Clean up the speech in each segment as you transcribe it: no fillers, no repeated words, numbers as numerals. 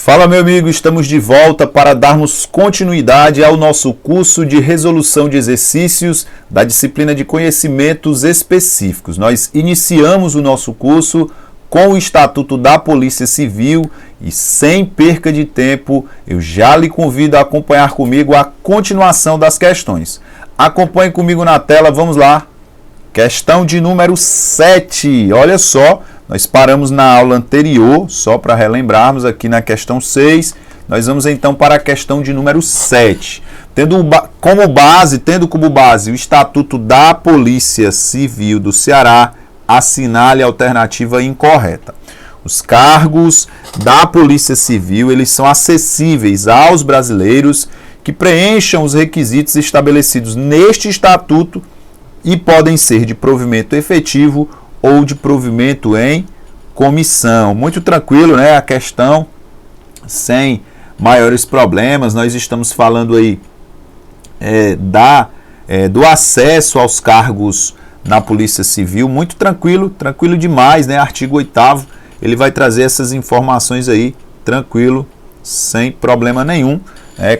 Fala, meu amigo, estamos de volta para darmos continuidade ao nosso curso de resolução de exercícios da disciplina de conhecimentos específicos. Nós iniciamos o nosso curso com o Estatuto da Polícia Civil e, sem perca de tempo, eu já lhe convido a acompanhar comigo a continuação das questões. Acompanhe comigo na tela, vamos lá. Questão de número 7, olha só. Nós paramos na aula anterior, só para relembrarmos aqui na questão 6, nós vamos então para a questão de número 7. Tendo como base o Estatuto da Polícia Civil do Ceará, assinale a alternativa incorreta. Os cargos da Polícia Civil, eles são acessíveis aos brasileiros que preencham os requisitos estabelecidos neste Estatuto e podem ser de provimento efetivo ou de provimento em comissão. Muito tranquilo, né? A questão sem maiores problemas. Nós estamos falando aí do acesso aos cargos na Polícia Civil. Muito tranquilo, tranquilo demais, né? Artigo 8º, ele vai trazer essas informações aí, tranquilo, sem problema nenhum.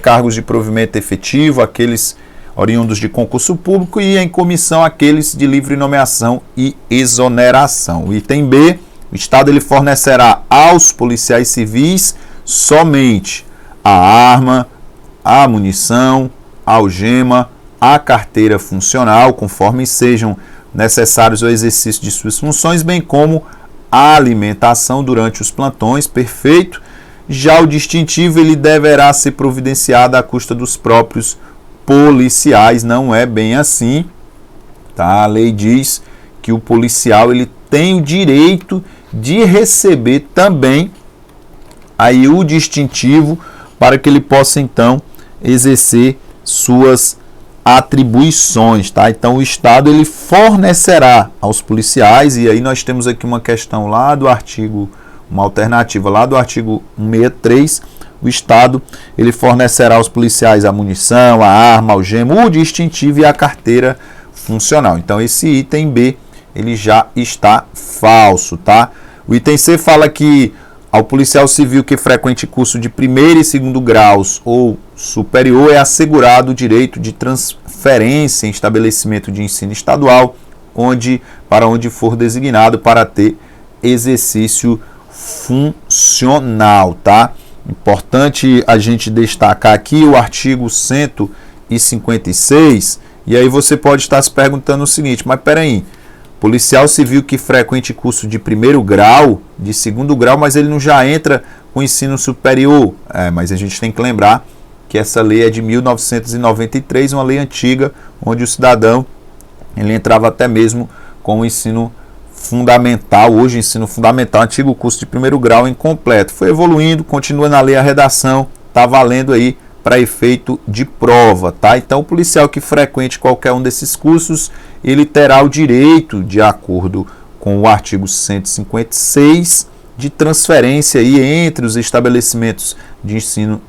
Cargos de provimento efetivo, aqueles oriundos de concurso público, e em comissão aqueles de livre nomeação e exoneração. O item B, o Estado ele fornecerá aos policiais civis somente a arma, a munição, a algema, a carteira funcional, conforme sejam necessários ao exercício de suas funções, bem como a alimentação durante os plantões, perfeito. Já o distintivo ele deverá ser providenciado à custa dos próprios policiais. Não é bem assim, tá? A lei diz que o policial ele tem o direito de receber também aí o distintivo para que ele possa então exercer suas atribuições, tá? Então o Estado ele fornecerá aos policiais, e aí nós temos aqui uma questão lá do artigo, uma alternativa lá do artigo 163. O Estado ele fornecerá aos policiais a munição, a arma, a algema, o distintivo e a carteira funcional. Então esse item B ele já está falso, tá? O item C fala que ao policial civil que frequente curso de primeiro e segundo graus ou superior é assegurado o direito de transferência em estabelecimento de ensino estadual, para onde for designado para ter exercício funcional, tá? Importante a gente destacar aqui o artigo 156, e aí você pode estar se perguntando o seguinte, mas peraí, policial civil que frequente curso de primeiro grau, de segundo grau, mas ele não já entra com ensino superior? Mas a gente tem que lembrar que essa lei é de 1993, uma lei antiga, onde o cidadão ele entrava até mesmo com o ensino fundamental, hoje ensino fundamental, antigo curso de primeiro grau incompleto. Foi evoluindo, continua na lei a redação, está valendo aí para efeito de prova, tá? Então o policial que frequente qualquer um desses cursos, ele terá o direito, de acordo com o artigo 156, de transferência aí entre os estabelecimentos de ensino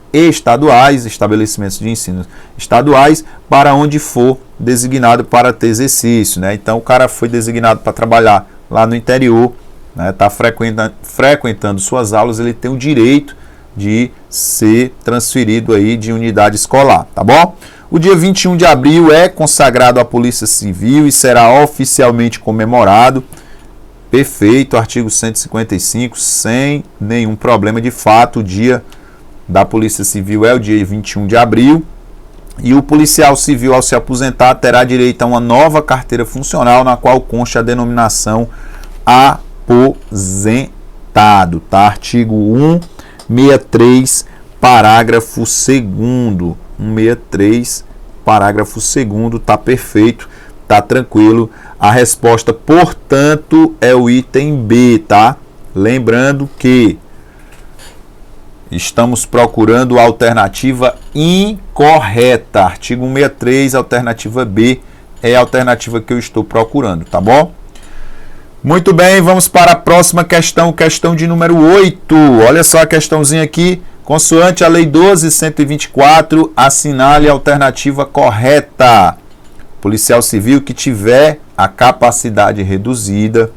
estaduais, para onde for designado para ter exercício, né? Então o cara foi designado para trabalhar lá no interior, né, está frequentando suas aulas, ele tem o direito de ser transferido aí de unidade escolar, tá bom? O dia 21 de abril é consagrado à Polícia Civil e será oficialmente comemorado. Perfeito, artigo 155, sem nenhum problema. De fato, o dia da Polícia Civil é o dia 21 de abril. E o policial civil, ao se aposentar, terá direito a uma nova carteira funcional, na qual consta a denominação aposentado, tá? Artigo 163, parágrafo 2º. 163, parágrafo 2º, tá perfeito, tá tranquilo. A resposta, portanto, é o item B, tá? Lembrando que estamos procurando a alternativa incorreta. Artigo 163, alternativa B é a alternativa que eu estou procurando, tá bom? Muito bem, vamos para a próxima questão, questão de número 8. Olha só a questãozinha aqui. Consoante a Lei 12.124, assinale a alternativa correta. Policial civil que tiver a capacidade reduzida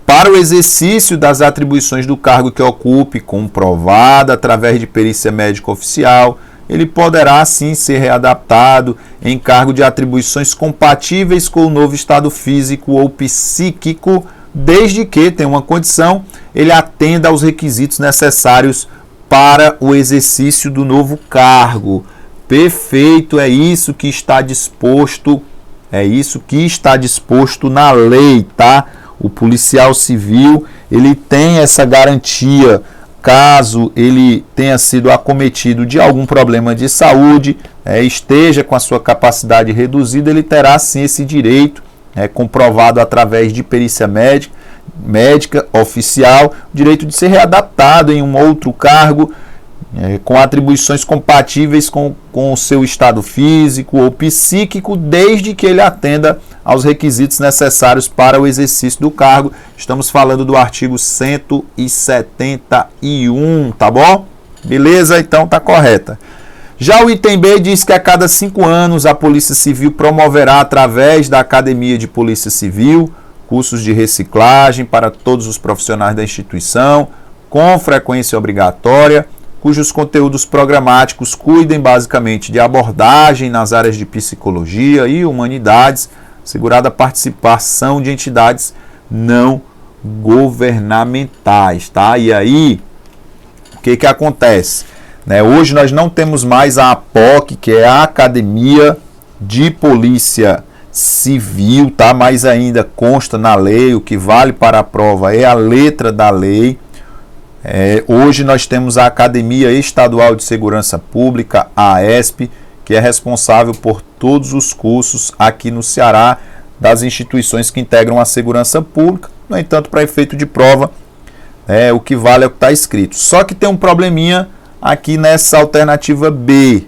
para o exercício das atribuições do cargo que ocupe, comprovada através de perícia médica oficial, ele poderá sim ser readaptado em cargo de atribuições compatíveis com o novo estado físico ou psíquico, desde que, tem uma condição, ele atenda aos requisitos necessários para o exercício do novo cargo. Perfeito, é isso que está disposto, na lei, tá? O policial civil, ele tem essa garantia, caso ele tenha sido acometido de algum problema de saúde, esteja com a sua capacidade reduzida, ele terá sim esse direito, comprovado através de perícia médica oficial, direito de ser readaptado em um outro cargo, com atribuições compatíveis com o seu estado físico ou psíquico, desde que ele atenda aos requisitos necessários para o exercício do cargo. Estamos falando do artigo 171, tá bom? Beleza? Então tá correta. Já o item B diz que a cada 5 anos a Polícia Civil promoverá, através da Academia de Polícia Civil, cursos de reciclagem para todos os profissionais da instituição, com frequência obrigatória, cujos conteúdos programáticos cuidem basicamente de abordagem nas áreas de psicologia e humanidades, assegurada a participação de entidades não governamentais, tá? E aí, o que acontece? Hoje nós não temos mais a APOC, que é a Academia de Polícia Civil, tá? Mas ainda consta na lei, o que vale para a prova é a letra da lei. Hoje nós temos a Academia Estadual de Segurança Pública, a AESP, que é responsável por todos os cursos aqui no Ceará das instituições que integram a segurança pública. No entanto, para efeito de prova, o que vale é o que está escrito. Só que tem um probleminha aqui nessa alternativa B,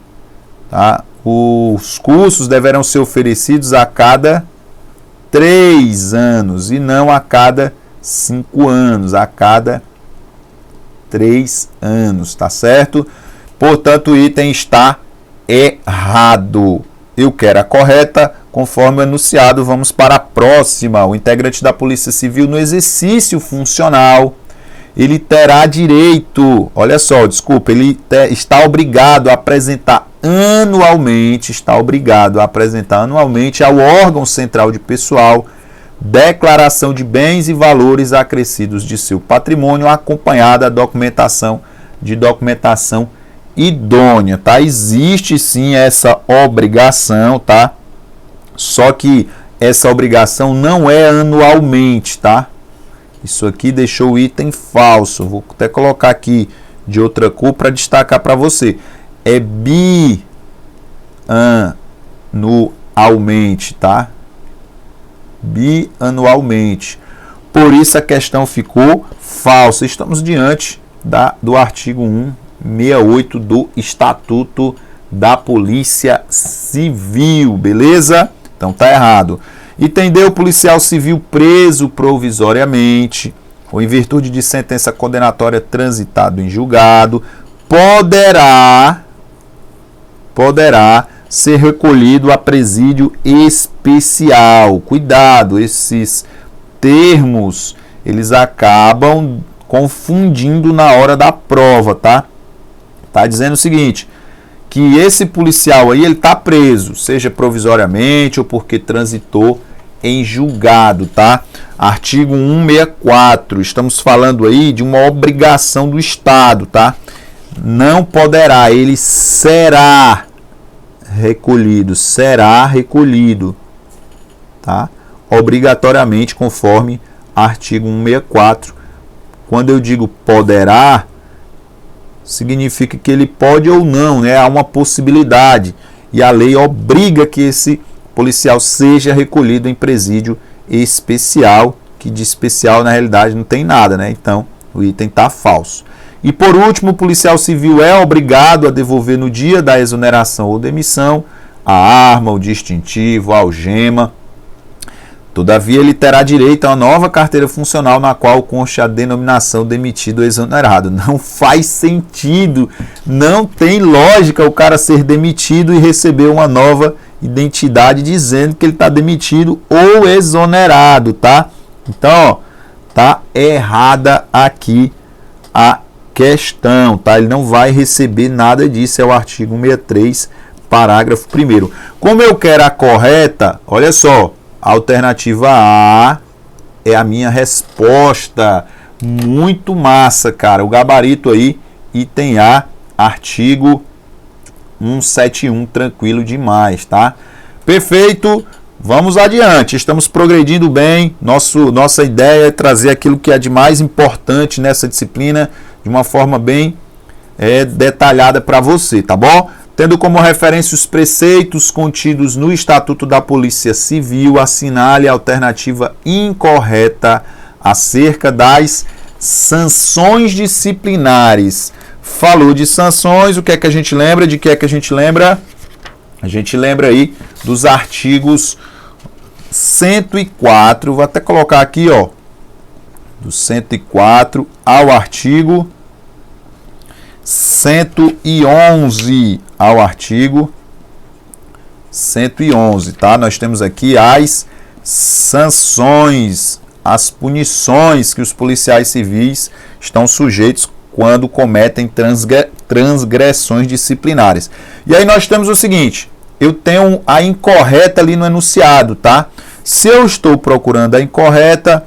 tá? Os cursos deverão ser oferecidos a cada 3 anos e não a cada 5 anos, a cada 3 anos, tá certo? Portanto, o item está errado. Eu quero a correta, conforme anunciado. Vamos para a próxima. O integrante da Polícia Civil no exercício funcional, ele terá direito, olha só, desculpa, ele está obrigado a apresentar anualmente, ao órgão central de pessoal, declaração de bens e valores acrescidos de seu patrimônio, acompanhada da documentação idônea, tá? Existe sim essa obrigação, tá? Só que essa obrigação não é anualmente, tá? Isso aqui deixou o item falso. Vou até colocar aqui de outra cor para destacar para você. É bianualmente, tá? Bianualmente. Por isso a questão ficou falsa. Estamos diante do artigo 168 do Estatuto da Polícia Civil, beleza? Então tá errado. Item D, o policial civil preso provisoriamente ou em virtude de sentença condenatória transitado em julgado poderá ser recolhido a presídio especial. Cuidado, esses termos, eles acabam confundindo na hora da prova, tá? Tá dizendo o seguinte, que esse policial aí, ele tá preso, seja provisoriamente ou porque transitou em julgado, tá? Artigo 164, estamos falando aí de uma obrigação do Estado, tá? Não poderá, ele será recolhido, tá? Obrigatoriamente, conforme artigo 164. Quando eu digo poderá, significa que ele pode ou não, né? Há uma possibilidade. E a lei obriga que esse policial seja recolhido em presídio especial, que de especial na realidade não tem nada, né? Então o item está falso. E por último, o policial civil é obrigado a devolver no dia da exoneração ou demissão a arma, o distintivo, a algema. Todavia, ele terá direito a uma nova carteira funcional na qual conste a denominação demitido ou exonerado. Não faz sentido, não tem lógica o cara ser demitido e receber uma nova identidade dizendo que ele está demitido ou exonerado, tá? Então, ó, tá errada aqui a questão, tá? Ele não vai receber nada disso, é o artigo 163, parágrafo 1º. Como eu quero a correta, olha só, alternativa A é a minha resposta. Muito massa, cara. O gabarito aí, item A, artigo 171, tranquilo demais, tá? Perfeito. Vamos adiante. Estamos progredindo bem. Nossa ideia é trazer aquilo que é de mais importante nessa disciplina de uma forma bem detalhada para você, tá bom? Tendo como referência os preceitos contidos no Estatuto da Polícia Civil, assinale a alternativa incorreta acerca das sanções disciplinares. Falou de sanções, o que é que a gente lembra? De que é que a gente lembra? A gente lembra aí dos artigos 104, vou até colocar aqui, ó, do 104 ao artigo 111, ao artigo 111, tá? Nós temos aqui as sanções, as punições que os policiais civis estão sujeitos quando cometem transgressões disciplinares. E aí nós temos o seguinte, eu tenho a incorreta ali no enunciado, tá? Se eu estou procurando a incorreta,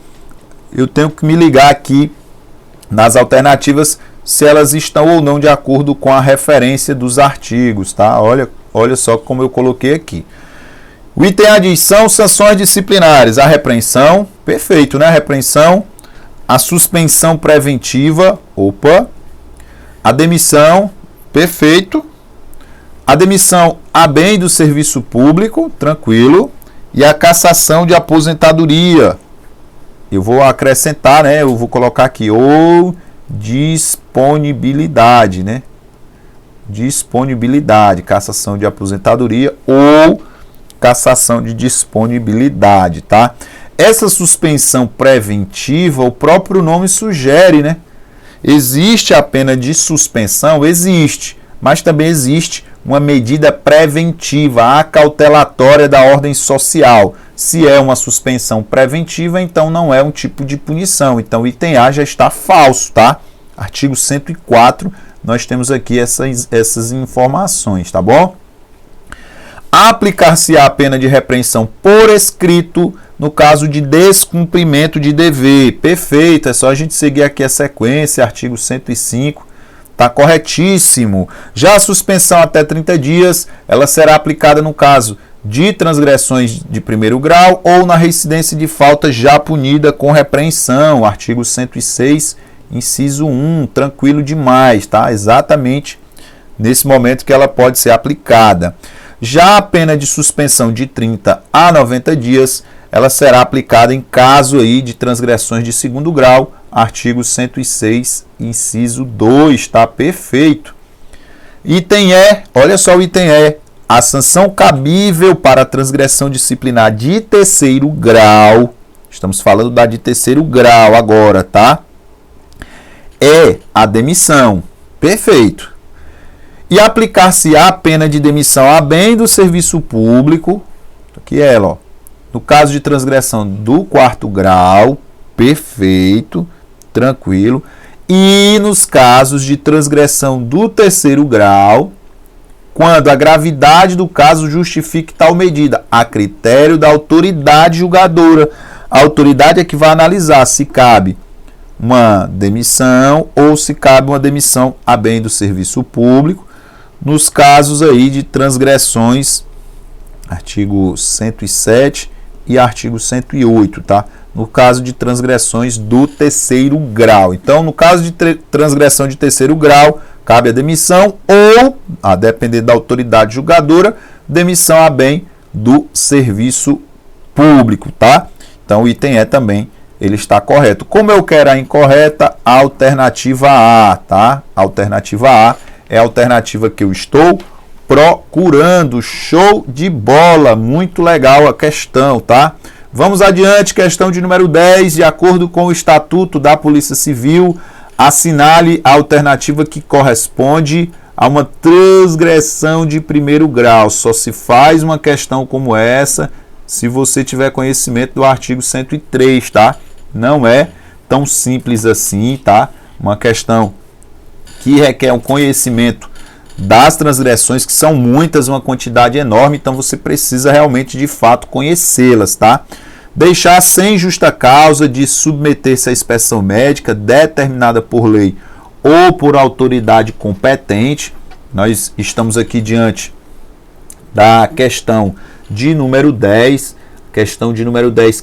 eu tenho que me ligar aqui nas alternativas se elas estão ou não de acordo com a referência dos artigos, tá? Olha só como eu coloquei aqui. O item A diz, são sanções disciplinares, a repreensão, perfeito, né? A repreensão, a suspensão preventiva, opa, a demissão, perfeito, a demissão a bem do serviço público, tranquilo, e a cassação de aposentadoria. Eu vou acrescentar, né? Eu vou colocar aqui, ou disponibilidade, né? Disponibilidade, cassação de aposentadoria ou cassação de disponibilidade, tá? Essa suspensão preventiva, o próprio nome sugere, né? Existe a pena de suspensão? Existe, mas também existe uma medida preventiva, acautelatória da ordem social. Se é uma suspensão preventiva, então não é um tipo de punição. Então, o item A já está falso, tá? Artigo 104, nós temos aqui essas informações, tá bom? Aplicar-se-á a pena de repreensão por escrito no caso de descumprimento de dever. Perfeito, é só a gente seguir aqui a sequência, artigo 105, tá corretíssimo. Já a suspensão até 30 dias, ela será aplicada no caso de transgressões de primeiro grau ou na reincidência de falta já punida com repreensão, artigo 106, inciso 1, tranquilo demais, tá? Exatamente nesse momento que ela pode ser aplicada. Já a pena de suspensão de 30 a 90 dias, ela será aplicada em caso aí de transgressões de segundo grau, artigo 106, inciso 2, tá? Perfeito. Item E, olha só o item E, a sanção cabível para a transgressão disciplinar de terceiro grau, estamos falando da de terceiro grau agora, tá? É a demissão. Perfeito. E aplicar-se-á a pena de demissão a bem do serviço público, aqui é ela, ó, no caso de transgressão do quarto grau, perfeito, tranquilo, e nos casos de transgressão do terceiro grau, quando a gravidade do caso justifique tal medida, a critério da autoridade julgadora. A autoridade é que vai analisar se cabe uma demissão ou se cabe uma demissão a bem do serviço público, nos casos aí de transgressões, artigo 107 e artigo 108, tá? No caso de transgressões do terceiro grau. Então, no caso de transgressão de terceiro grau, cabe a demissão ou, a depender da autoridade julgadora, demissão a bem do serviço público, tá? Então, o item E também, ele está correto. Como eu quero a incorreta, a alternativa A, tá? A alternativa A é a alternativa que eu estou procurando. Show de bola, muito legal a questão, tá? Vamos adiante, questão de número 10, de acordo com o Estatuto da Polícia Civil, assinale a alternativa que corresponde a uma transgressão de primeiro grau. Só se faz uma questão como essa se você tiver conhecimento do artigo 103, tá? Não é tão simples assim, tá? Uma questão que requer um conhecimento das transgressões, que são muitas, uma quantidade enorme, então você precisa realmente, de fato, conhecê-las, tá? Deixar sem justa causa de submeter-se à inspeção médica determinada por lei ou por autoridade competente. Nós estamos aqui diante da questão de número 10,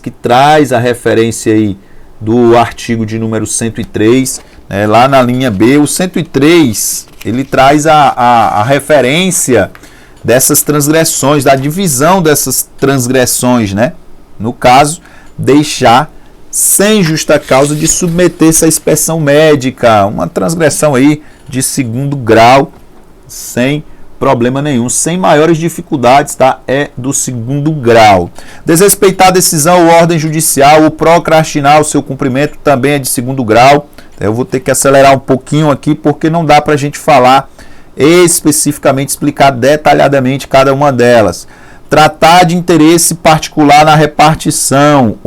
que traz a referência aí do artigo de número 103, lá na linha B. O 103, ele traz a referência dessas transgressões, da divisão dessas transgressões, né? No caso, deixar sem justa causa de submeter-se à inspeção médica, uma transgressão aí de 2º grau, sem problema nenhum, sem maiores dificuldades, tá? É do 2º grau. Desrespeitar a decisão ou ordem judicial ou procrastinar o seu cumprimento também é de 2º grau. Eu vou ter que acelerar um pouquinho aqui, porque não dá para a gente falar especificamente, explicar detalhadamente cada uma delas. Tratar de interesse particular na repartição.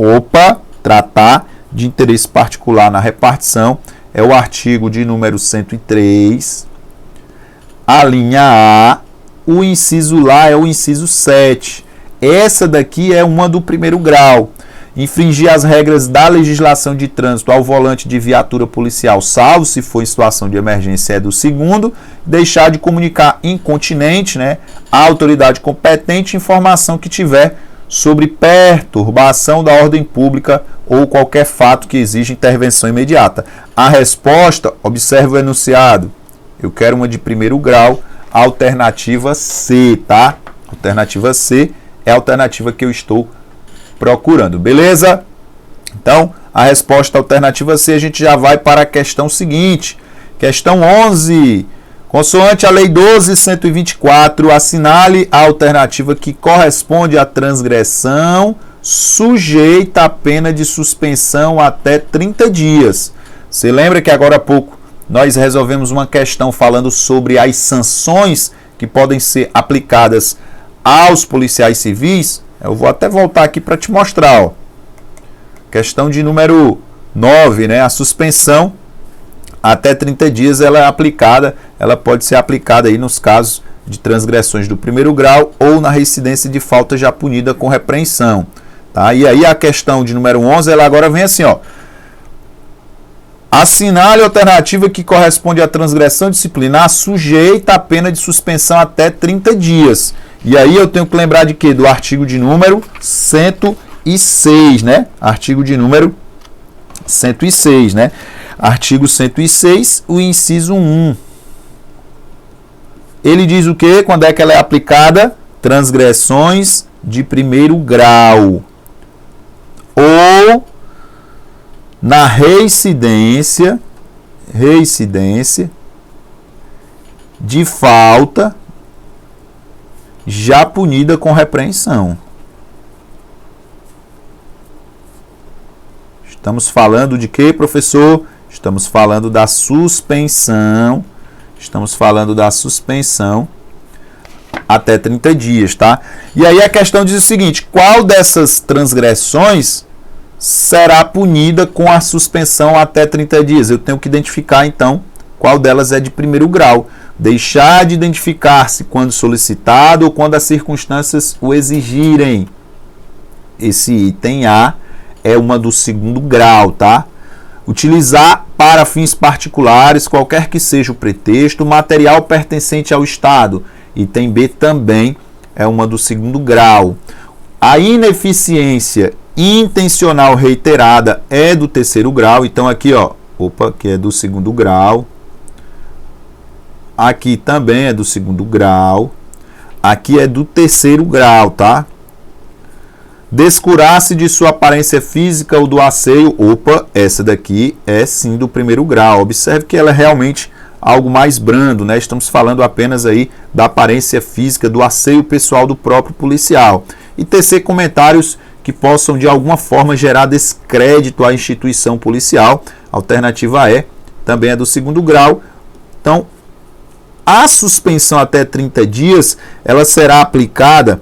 Tratar de interesse particular na repartição é o artigo de número 103. A linha A, o inciso lá é o inciso 7. Essa daqui é uma do 1º grau. Infringir as regras da legislação de trânsito ao volante de viatura policial, salvo se for em situação de emergência, é do 2º. Deixar de comunicar incontinente, né, à autoridade competente informação que tiver sobre perturbação da ordem pública ou qualquer fato que exija intervenção imediata. A resposta, observe o enunciado. Eu quero uma de 1º grau, alternativa C, tá? Alternativa C é a alternativa que eu estou procurando, beleza? Então, a resposta alternativa C, a gente já vai para a questão seguinte. Questão 11. Consoante a Lei 12.124, assinale a alternativa que corresponde à transgressão sujeita à pena de suspensão até 30 dias. Você lembra que agora há pouco nós resolvemos uma questão falando sobre as sanções que podem ser aplicadas aos policiais civis? Eu vou até voltar aqui para te mostrar. Ó. Questão de número 9, né? A suspensão até 30 dias ela é aplicada, ela pode ser aplicada aí nos casos de transgressões do 1º grau ou na reincidência de falta já punida com repreensão. Tá? E aí a questão de número 11, ela agora vem assim, ó. Assinale a alternativa que corresponde à transgressão disciplinar sujeita à pena de suspensão até 30 dias. E aí eu tenho que lembrar de quê? Do artigo de número 106, né? Artigo de número 106, né? Artigo 106, o inciso 1. Ele diz o quê? Quando é que ela é aplicada? Transgressões de 1º grau. Ou na reincidência de falta já punida com repreensão. Estamos falando de quê, professor? Estamos falando da suspensão. Estamos falando da suspensão até 30 dias, tá? E aí a questão diz o seguinte: qual dessas transgressões será punida com a suspensão até 30 dias? Eu tenho que identificar, então, qual delas é de 1º grau. Deixar de identificar-se quando solicitado ou quando as circunstâncias o exigirem. Esse item A é uma do 2º grau, tá? Utilizar para fins particulares, qualquer que seja o pretexto, material pertencente ao Estado. Item B também é uma do 2º grau. A ineficiência intencional reiterada é do 3º grau. Então aqui, ó, que é do 2º grau. Aqui também é do 2º grau. Aqui é do 3º grau, tá? Descurar-se de sua aparência física ou do asseio. Essa daqui é sim do 1º grau. Observe que ela é realmente algo mais brando, né? Estamos falando apenas aí da aparência física, do asseio pessoal do próprio policial. E tecer comentários que possam de alguma forma gerar descrédito à instituição policial. Alternativa E também é do 2º grau. Então, a suspensão até 30 dias, ela será aplicada,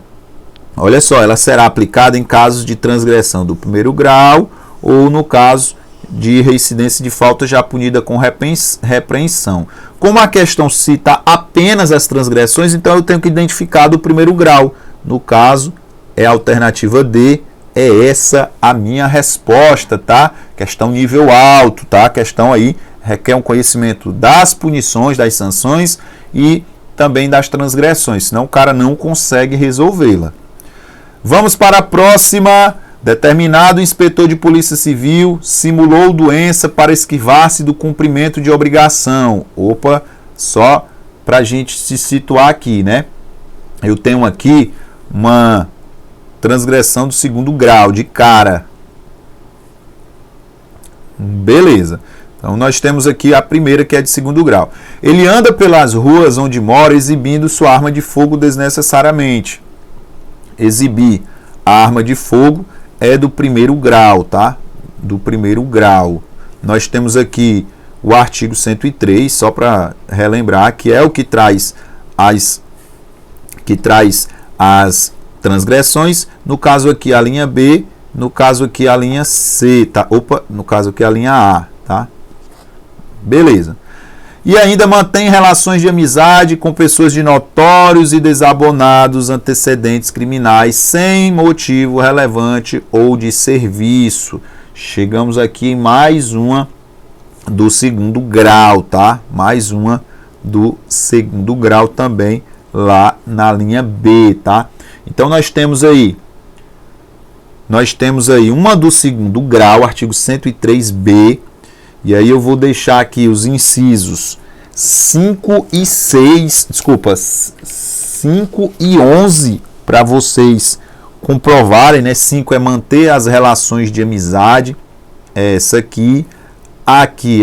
olha só, ela será aplicada em casos de transgressão do 1º grau ou no caso de reincidência de falta já punida com repreensão. Como a questão cita apenas as transgressões, então eu tenho que identificar do primeiro grau. No caso, é a alternativa D, é essa a minha resposta, tá? Questão nível alto, tá? Questão aí requer um conhecimento das punições, das sanções e também das transgressões, senão o cara não consegue resolvê-la. Vamos para a próxima. Determinado inspetor de polícia civil simulou doença para esquivar-se do cumprimento de obrigação. Opa, só para a gente se situar aqui, né? Eu tenho aqui uma transgressão do segundo grau, de cara. Beleza. Então nós temos aqui a primeira, que é de segundo grau. Ele anda pelas ruas onde mora exibindo sua arma de fogo desnecessariamente. Exibir a arma de fogo é do primeiro grau, tá? Do primeiro grau. Nós temos aqui o artigo 103, só para relembrar, que é o que traz as transgressões. No caso aqui a linha B, no caso aqui a linha C, tá? Opa, no caso aqui a linha A, tá? Beleza. E ainda mantém relações de amizade com pessoas de notórios e desabonados antecedentes criminais sem motivo relevante ou de serviço. Chegamos aqui em mais uma do segundo grau, tá? Mais uma do segundo grau também lá na linha B, tá? Então nós temos aí uma do segundo grau, artigo 103B, e aí eu vou deixar aqui os incisos 5 e 6, desculpa, 5 e 11 para vocês comprovarem, né? 5 é manter as relações de amizade, essa aqui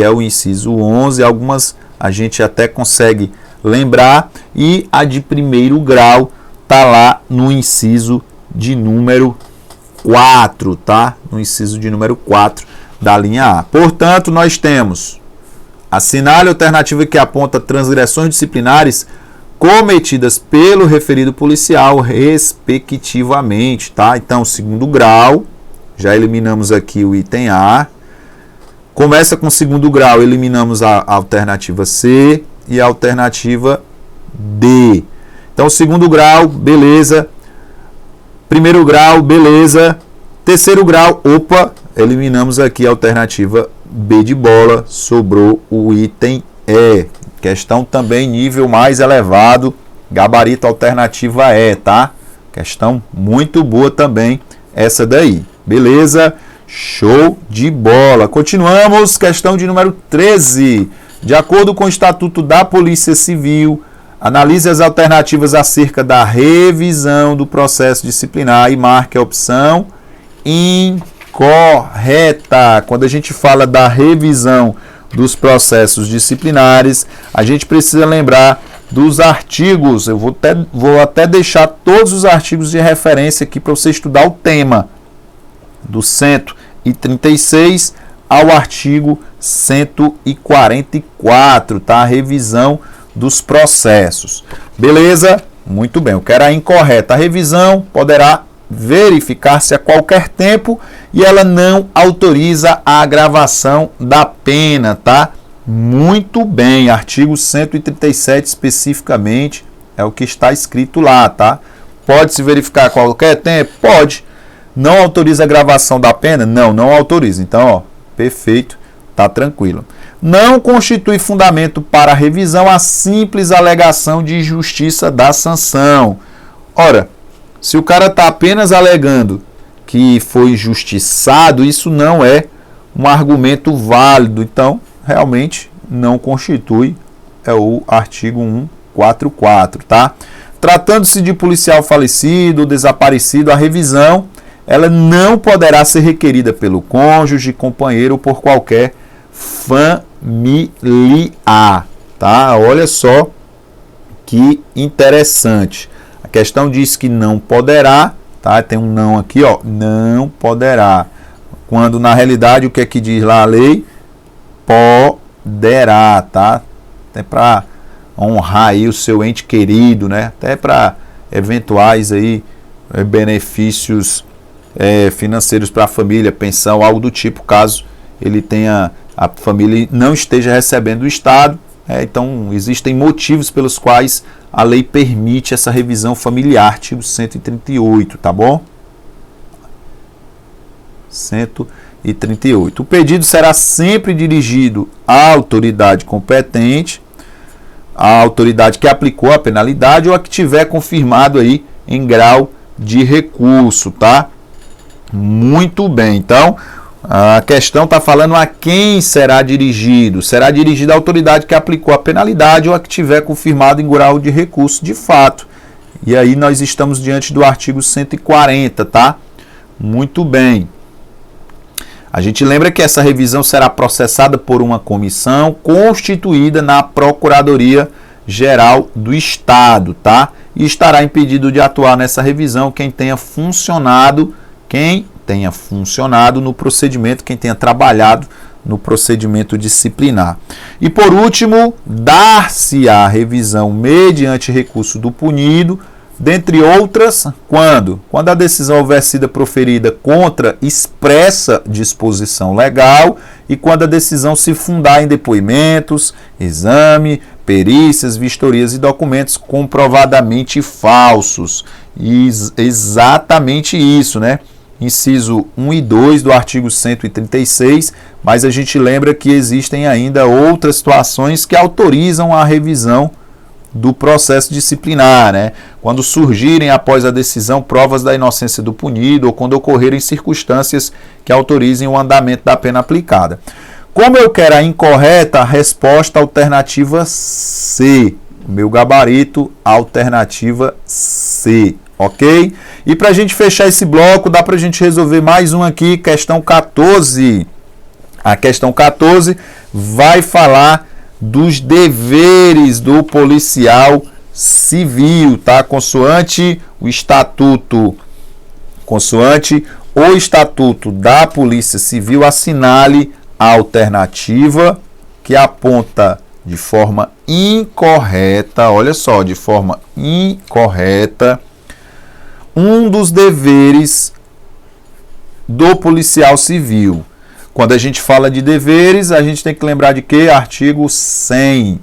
é o inciso 11, algumas a gente até consegue lembrar, e a de primeiro grau tá lá no inciso de número 4, tá? No inciso de número 4 da linha A. Portanto, nós temos assinale a alternativa que aponta transgressões disciplinares cometidas pelo referido policial, respectivamente, tá? Então, segundo grau, já eliminamos aqui o item A. Começa com segundo grau, eliminamos a alternativa C e a alternativa D. Então, segundo grau, beleza. Primeiro grau, beleza. Terceiro grau, opa, eliminamos aqui a alternativa B de bola, sobrou o item E. Questão também nível mais elevado, gabarito alternativa E, tá? Questão muito boa também essa daí. Beleza? Show de bola. Continuamos, questão de número 13. De acordo com o Estatuto da Polícia Civil, analise as alternativas acerca da revisão do processo disciplinar e marque a opção incorreta. Quando a gente fala da revisão dos processos disciplinares, a gente precisa lembrar dos artigos. Eu vou até deixar todos os artigos de referência aqui para você estudar o tema, do 136 ao artigo 144, tá? A revisão dos processos. Beleza? Muito bem. Eu quero a incorreta. A revisão poderá verificar-se a qualquer tempo e ela não autoriza a agravação da pena, tá? Muito bem. Artigo 137 especificamente é o que está escrito lá, tá? Pode se verificar a qualquer tempo? Pode. Não autoriza a agravação da pena? Não, não autoriza. Então, ó, perfeito, tá tranquilo. Não constitui fundamento para a revisão a simples alegação de injustiça da sanção. Ora, se o cara está apenas alegando que foi injustiçado, isso não é um argumento válido. Então, realmente, não constitui, é o artigo 144, tá? Tratando-se de policial falecido ou desaparecido, a revisão ela não poderá ser requerida pelo cônjuge, companheiro ou por qualquer familiar, tá? Olha só que interessante. A questão diz que não poderá, tá? Tem um não aqui, ó, não poderá. Quando na realidade o que é que diz lá a lei? Poderá, tá? Até para honrar aí o seu ente querido, né? Até para eventuais aí benefícios financeiros para a família, pensão, algo do tipo, caso a família não esteja recebendo do Estado. Então, existem motivos pelos quais a lei permite essa revisão familiar, artigo 138, tá bom? 138. O pedido será sempre dirigido à autoridade competente, à autoridade que aplicou a penalidade ou a que tiver confirmado aí em grau de recurso, tá? Muito bem, então a questão está falando a quem será dirigido. Será dirigido à autoridade que aplicou a penalidade ou a que tiver confirmado em grau de recurso de fato. E aí nós estamos diante do artigo 140, tá? Muito bem. A gente lembra que essa revisão será processada por uma comissão constituída na Procuradoria Geral do Estado, tá? E estará impedido de atuar nessa revisão quem tenha funcionado no procedimento, quem tenha trabalhado no procedimento disciplinar. E por último, dar-se-á revisão mediante recurso do punido, dentre outras, quando a decisão houver sido proferida contra expressa disposição legal e quando a decisão se fundar em depoimentos, exame, perícias, vistorias e documentos comprovadamente falsos. E exatamente isso, né? Inciso 1 e 2 do artigo 136, mas a gente lembra que existem ainda outras situações que autorizam a revisão do processo disciplinar, né? Quando surgirem após a decisão provas da inocência do punido ou quando ocorrerem circunstâncias que autorizem o andamento da pena aplicada. Como eu quero a incorreta, a resposta alternativa C. Meu gabarito, alternativa C. Ok? E para a gente fechar esse bloco, dá para a gente resolver mais um aqui, questão 14. A questão 14 vai falar dos deveres do policial civil, tá? Consoante o estatuto da Polícia Civil, assinale a alternativa que aponta de forma incorreta, olha só, de forma incorreta, um dos deveres do policial civil. Quando a gente fala de deveres, a gente tem que lembrar de quê? Artigo 100.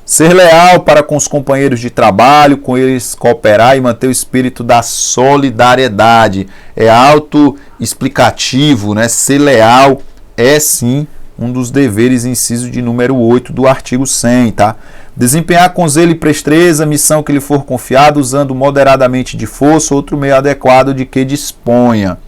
Ser leal para com os companheiros de trabalho, com eles cooperar e manter o espírito da solidariedade. É autoexplicativo, né? Ser leal é sim um dos deveres, inciso de número 8 do artigo 100, tá? Desempenhar com zelo e presteza a missão que lhe for confiada, usando moderadamente de força, outro meio adequado de que disponha.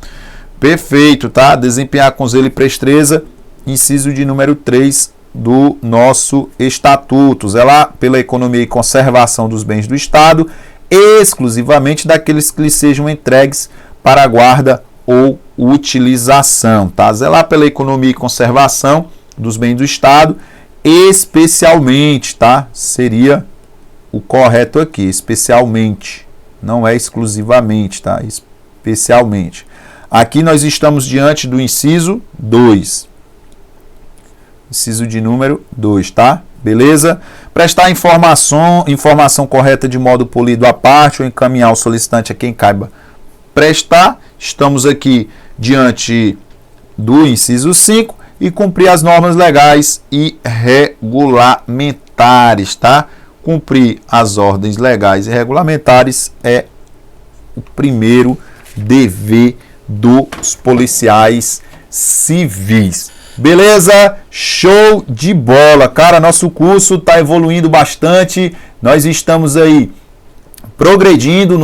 Perfeito, tá? Desempenhar com zelo e presteza, inciso de número 3 do nosso estatuto. Zelar pela economia e conservação dos bens do Estado, exclusivamente daqueles que lhe sejam entregues para a guarda ou utilização, tá? Zelar pela economia e conservação dos bens do Estado, especialmente, tá? Seria o correto aqui, especialmente, não é exclusivamente, tá? Especialmente. Aqui nós estamos diante do inciso 2. Inciso de número 2, tá? Beleza? Prestar informação correta de modo polido à parte ou encaminhar o solicitante a quem caiba prestar. Estamos aqui diante do inciso 5 e cumprir as normas legais e regulamentares, tá? Cumprir as ordens legais e regulamentares é o primeiro dever dos policiais civis. Beleza? Show de bola. Cara, nosso curso está evoluindo bastante. Nós estamos aí progredindo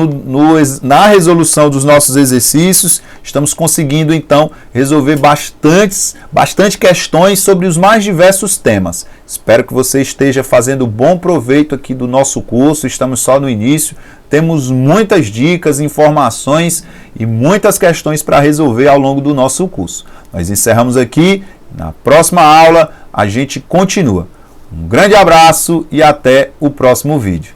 na resolução dos nossos exercícios. Estamos conseguindo, então, resolver bastante questões sobre os mais diversos temas. Espero que você esteja fazendo bom proveito aqui do nosso curso. Estamos só no início. Temos muitas dicas, informações e muitas questões para resolver ao longo do nosso curso. Nós encerramos aqui. Na próxima aula, a gente continua. Um grande abraço e até o próximo vídeo.